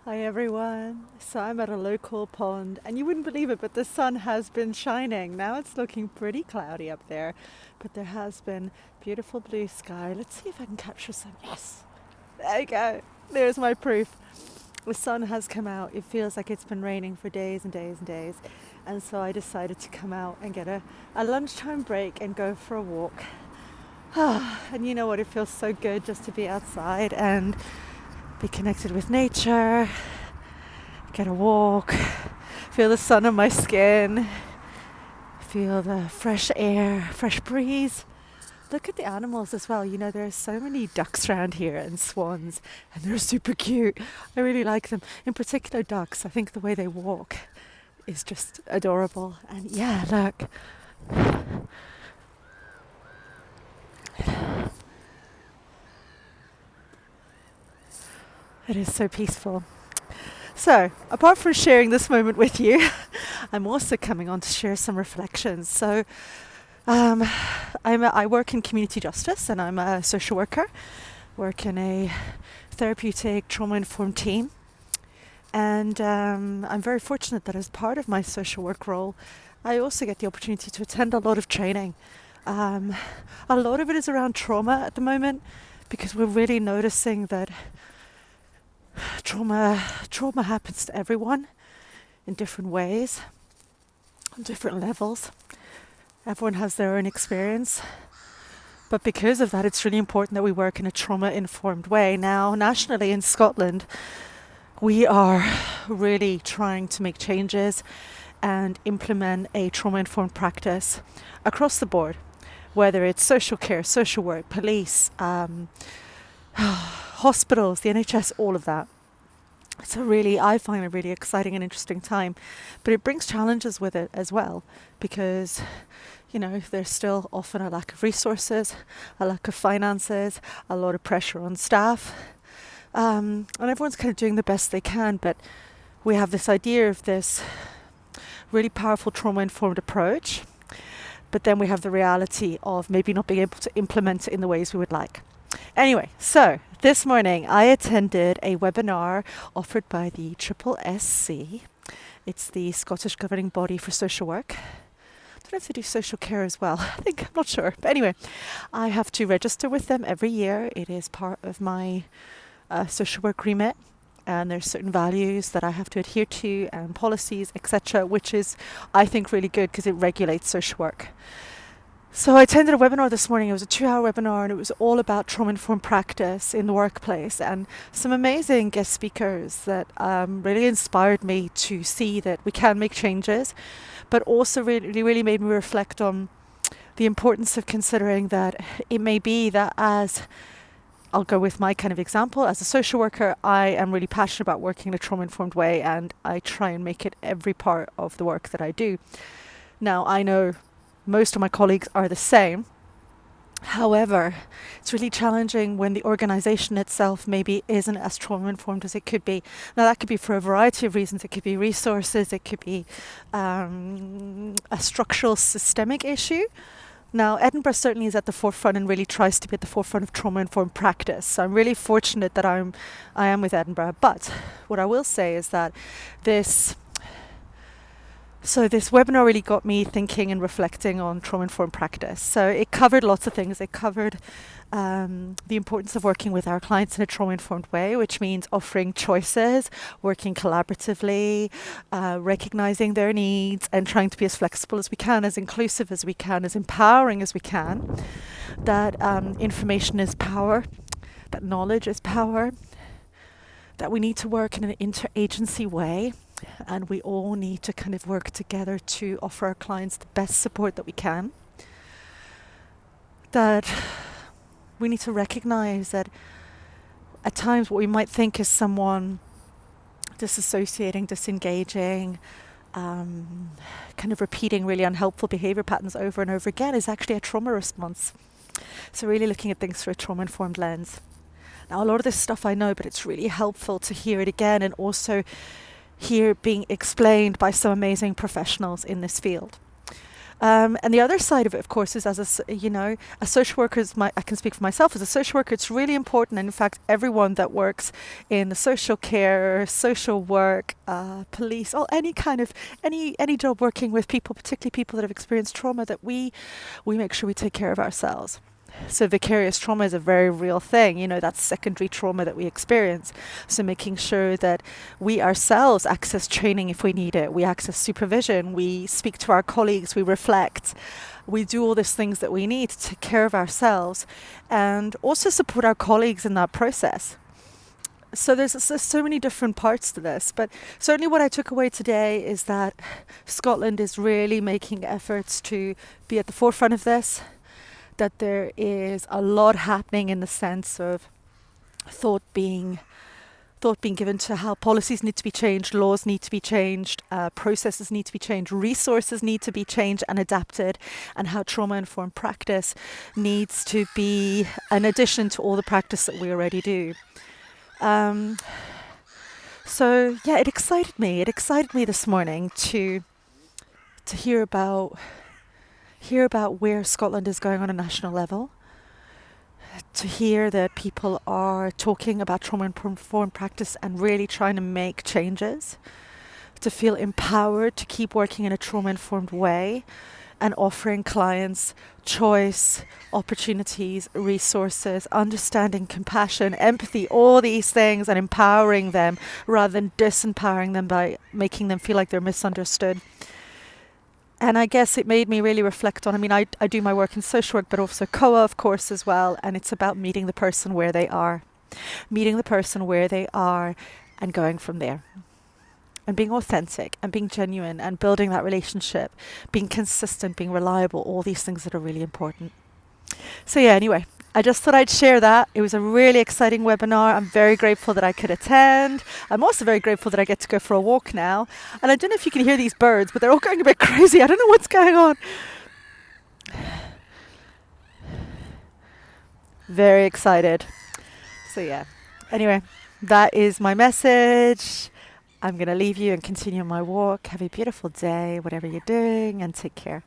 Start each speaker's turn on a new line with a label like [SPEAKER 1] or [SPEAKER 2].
[SPEAKER 1] Hi everyone. So I'm at a local pond and you wouldn't believe it, but the sun has been shining. Now it's looking pretty cloudy up there, but there has been beautiful blue sky. Let's see if I can capture some. Yes. There you go. There's my proof. The sun has come out. It feels like it's been raining for days and days and days. And so I decided to come out and get a lunchtime break and go for a walk. And you know what? It feels so good just to be outside and be connected with nature, get a walk, feel the sun on my skin, feel the fresh air, fresh breeze. Look at the animals as well. You know, there's so many ducks around here and swans, and they're super cute. I really like them. In particular, ducks. I think the way they walk is just adorable. And yeah, look. It is so peaceful. So, apart from sharing this moment with you, I'm also coming on to share some reflections. So, um, I work in community justice and I'm a social worker, work in a therapeutic trauma-informed team. And I'm very fortunate that as part of my social work role, I also get the opportunity to attend a lot of training. A lot of it is around trauma at the moment because we're really noticing that trauma happens to everyone in different ways, on different levels. Everyone has their own experience. But because of that, it's really important that we work in a trauma-informed way. Now, nationally in Scotland, we are really trying to make changes and implement a trauma-informed practice across the board, whether it's social care, social work, police, hospitals, the NHS, all of that. So really, I find a really exciting and interesting time, but it brings challenges with it as well because, you know, there's still often a lack of resources, a lack of finances, a lot of pressure on staff, and everyone's kind of doing the best they can, but we have this idea of this really powerful trauma-informed approach, but then we have the reality of maybe not being able to implement it in the ways we would like. Anyway, so this morning I attended a webinar offered by the SSSC. It's the Scottish governing body for social work. I don't know if they do social care as well. I'm not sure. But anyway, I have to register with them every year. It is part of my social work remit. And there's certain values that I have to adhere to and policies, etc., which is, I think, really good because it regulates social work. So I attended a webinar this morning. It was a 2-hour webinar and it was all about trauma-informed practice in the workplace and some amazing guest speakers that really inspired me to see that we can make changes, but also really made me reflect on the importance of considering that it may be that as I'll go with my kind of example. As a social worker, I am really passionate about working in a trauma-informed way and I try and make it every part of the work that I do. Now, I know most of my colleagues are the same. However, it's really challenging when the organisation itself maybe isn't as trauma-informed as it could be. Now, that could be for a variety of reasons. It could be resources, it could be a structural systemic issue. Now, Edinburgh certainly is at the forefront and really tries to be at the forefront of trauma-informed practice. So I'm really fortunate that I am with Edinburgh. But what I will say is that this webinar really got me thinking and reflecting on trauma-informed practice. So it covered lots of things. It covered the importance of working with our clients in a trauma-informed way, which means offering choices, working collaboratively, recognizing their needs, and trying to be as flexible as we can, as inclusive as we can, as empowering as we can. That information is power, that knowledge is power, that we need to work in an interagency way. And we all need to kind of work together to offer our clients the best support that we can. That we need to recognize that at times what we might think is someone disassociating, disengaging, kind of repeating really unhelpful behavior patterns over and over again is actually a trauma response. So really looking at things through a trauma-informed lens. Now, a lot of this stuff I know, but it's really helpful to hear it again and also hear being explained by some amazing professionals in this field. And the other side of it, of course, is a social worker I can speak for myself as a social worker. It's really important, and in fact, everyone that works in the social care, social work, police, or any job working with people, particularly people that have experienced trauma, that we make sure we take care of ourselves. So vicarious trauma is a very real thing, that secondary trauma that we experience. So making sure that we ourselves access training if we need it, we access supervision, we speak to our colleagues, we reflect, we do all these things that we need to take care of ourselves and also support our colleagues in that process. So there's so many different parts to this, but certainly what I took away today is that Scotland is really making efforts to be at the forefront of this, that there is a lot happening in the sense of thought being given to how policies need to be changed, laws need to be changed, processes need to be changed, resources need to be changed and adapted, and how trauma-informed practice needs to be an addition to all the practice that we already do. So yeah, it excited me. It excited me this morning to hear about where Scotland is going on a national level, to hear that people are talking about trauma-informed practice and really trying to make changes, to feel empowered to keep working in a trauma-informed way and offering clients choice, opportunities, resources, understanding, compassion, empathy, all these things, and empowering them rather than disempowering them by making them feel like they're misunderstood. And I guess it made me really reflect on, I do my work in social work, but also COA, of course, as well. And it's about meeting the person where they are and going from there. And being authentic and being genuine and building that relationship, being consistent, being reliable, all these things that are really important. So yeah, anyway, I just thought I'd share that. It was a really exciting webinar. I'm very grateful that I could attend. I'm also very grateful that I get to go for a walk now. And I don't know if you can hear these birds, but they're all going a bit crazy. I don't know what's going on. Very excited. So yeah, anyway, that is my message. I'm going to leave you and continue my walk. Have a beautiful day, whatever you're doing, and take care.